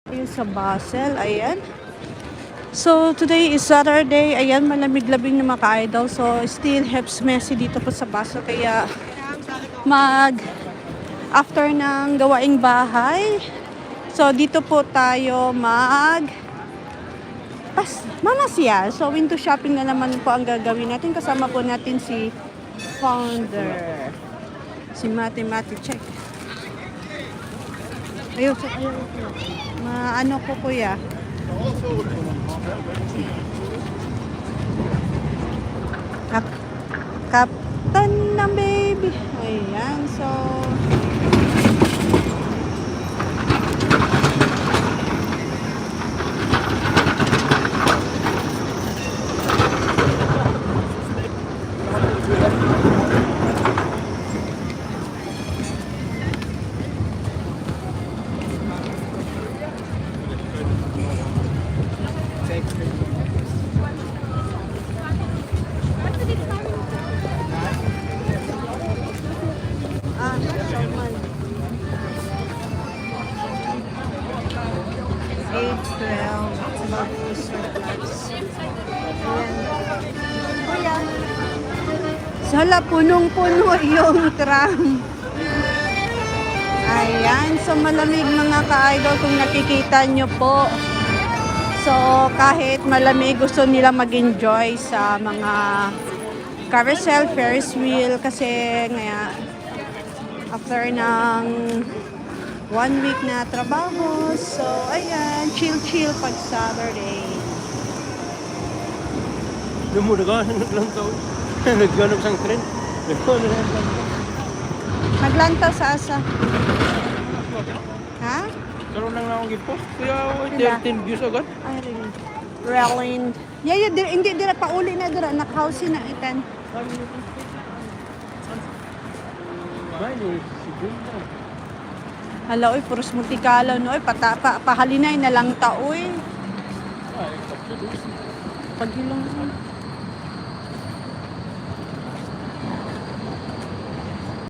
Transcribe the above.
Ayun sa Basel, ayan. So, today is Saturday. Ayan, malamig-labing na mga ka-idol. So, still helps messy dito po sa Basel. Kaya, after ng gawaing bahay, so, dito po tayo mamasyal. So, window shopping na naman po ang gagawin natin. Kasama po natin si founder. Si Mati check. Ayun. Ano ko kuya? Kaptan ng baby. Ayan, so salmon. 812 about Easter plus. Ayan. Kuya. Sala, punong-puno yung tram. Ayan. So, malamig mga ka-idol kung nakikita nyo po. So, kahit malamig, gusto nila mag-enjoy sa mga carousel, Ferris wheel. Kasi, nga, after ng 1 week na trabaho. So, ayan, chill pag Saturday. Lumulugan, naglantaw. Nagganap sang trend. Naglantaw sa asa. Ha? Karoon lang akong gipost. Kaya Wala. 13 views agad. Ay, Relind. Yeah, hindi dira pauli na dira. Nakahouse na itan. Hala, oy, puros multikalaw, no? Oy, pahalinay na lang taoy. Pagilong.